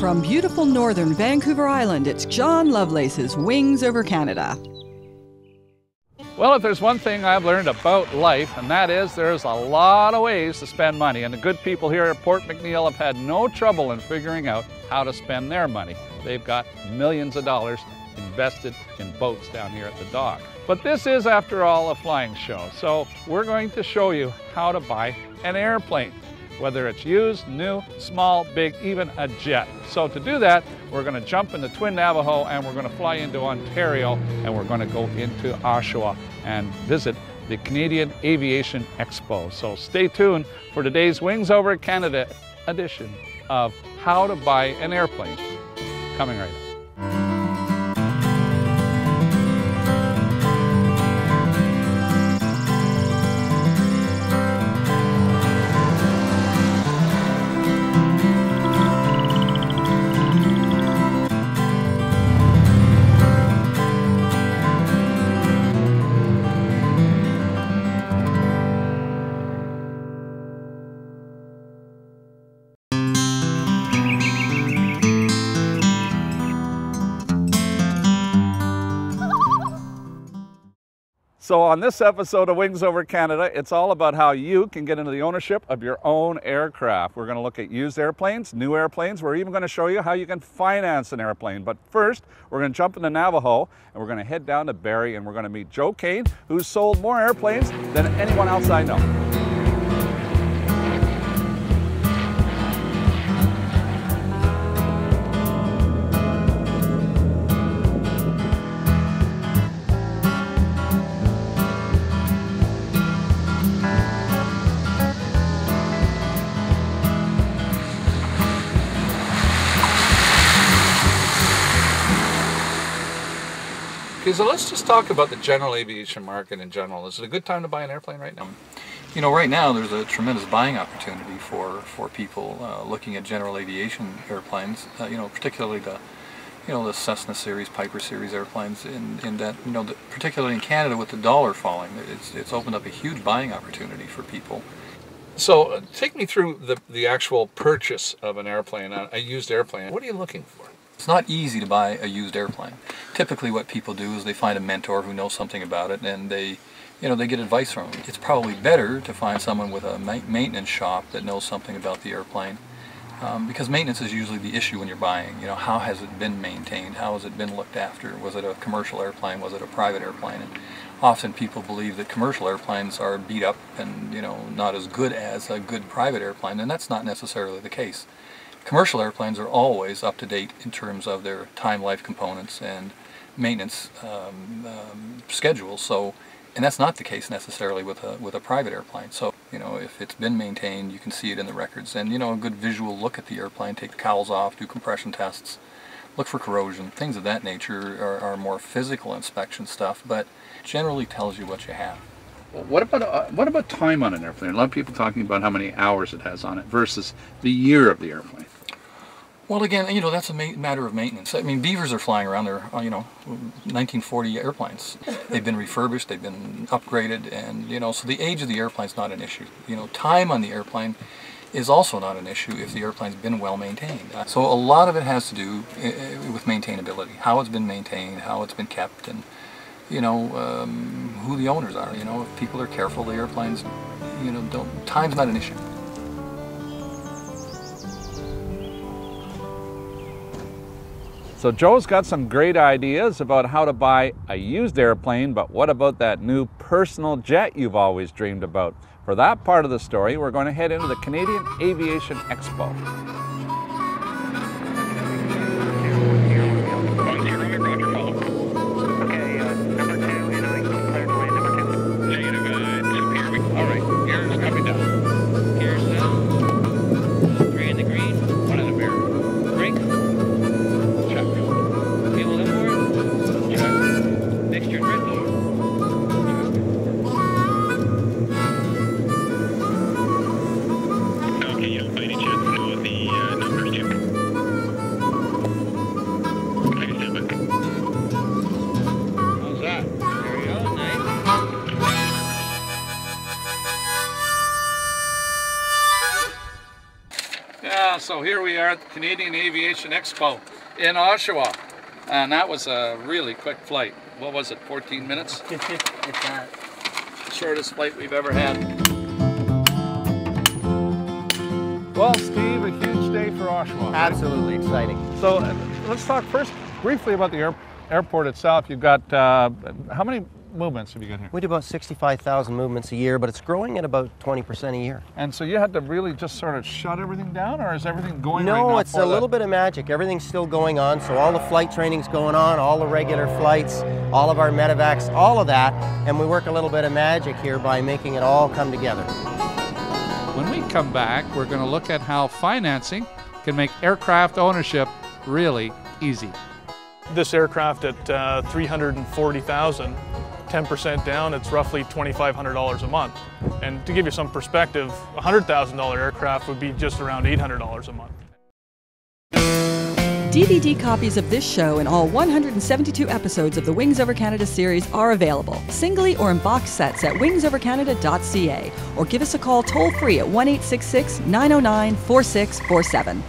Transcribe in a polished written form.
From beautiful northern Vancouver Island, it's John Lovelace's Wings Over Canada. Well, if there's one thing I've learned about life, and that is there's a lot of ways to spend money, and the good people here at Port McNeill have had no trouble in figuring out how to spend their money. They've got millions of dollars invested in boats down here at the dock. But this is, after all, a flying show, so we're going to show you how to buy an airplane, whether it's used, new, small, big, even a jet. So to do that, we're going to jump in the Twin Navajo and we're going to fly into Ontario, and we're going to go into Oshawa and visit the Canadian Aviation Expo. So stay tuned for today's Wings Over Canada edition of How to Buy an Airplane, coming right up. So on this episode of Wings Over Canada, it's all about how you can get into the ownership of your own aircraft. We're going to look at used airplanes, new airplanes. We're even going to show you how you can finance an airplane. But first, we're going to jump in the Navajo and we're going to head down to Barrie, and we're going to meet Joe Kane, who's sold more airplanes than anyone else I know. Okay, so let's just talk about the general aviation market in general. Is it a good time to buy an airplane right now? You know, right now there's a tremendous buying opportunity for people looking at general aviation airplanes. You know, particularly the Cessna series, Piper series airplanes. In that, you know, particularly in Canada with the dollar falling, it's opened up a huge buying opportunity for people. So take me through the actual purchase of an airplane, a used airplane. What are you looking for? It's not easy to buy a used airplane. Typically what people do is they find a mentor who knows something about it, and they get advice from them. It's probably better to find someone with a maintenance shop that knows something about the airplane, because maintenance is usually the issue when you're buying. You know, how has it been maintained? How has it been looked after? Was it a commercial airplane? Was it a private airplane? And often people believe that commercial airplanes are beat up and, you know, not as good as a good private airplane, and that's not necessarily the case. Commercial airplanes are always up to date in terms of their time life components and maintenance schedules. So, and that's not the case necessarily with a private airplane. So, you know, if it's been maintained, you can see it in the records, and, you know, a good visual look at the airplane, take the cowls off, do compression tests, look for corrosion, things of that nature are more physical inspection stuff, but generally tells you what you have. What about time on an airplane? A lot of people talking about how many hours it has on it versus the year of the airplane. Well, again, you know, that's a matter of maintenance. I mean, Beavers are flying around there, you know, 1940 airplanes. They've been refurbished, they've been upgraded, and, you know, so the age of the airplane's not an issue. You know, time on the airplane is also not an issue if the airplane's been well maintained. So a lot of it has to do with maintainability, how it's been maintained, how it's been kept, and, you know, who the owners are. You know, if people are careful, the airplanes, you know, time's not an issue. So Joe's got some great ideas about how to buy a used airplane, but what about that new personal jet you've always dreamed about? For that part of the story, we're going to head into the Canadian Aviation Expo. By any chance know what the Well, so here we are at the Canadian Aviation Expo in Oshawa. And that was a really quick flight. What was it, 14 minutes? It's that. Shortest flight we've ever had. Well, Steve, a huge day for Oshawa. Absolutely exciting. So let's talk first briefly about the airport itself. You've got, how many movements have you got here? We do about 65,000 movements a year, but it's growing at about 20% a year. And so you had to really just sort of shut everything down, or is everything going right No, now? it's a little bit of magic. Everything's still going on, so all the flight training's going on, all the regular flights, all of our medevacs, all of that, and we work a little bit of magic here by making it all come together. When we come back, we're going to look at how financing can make aircraft ownership really easy. This aircraft at $340,000, 10% down, it's roughly $2,500 a month. And to give you some perspective, a $100,000 aircraft would be just around $800 a month. DVD copies of this show and all 172 episodes of the Wings Over Canada series are available, singly or in box sets at wingsovercanada.ca, or give us a call toll-free at 1-866-909-4647.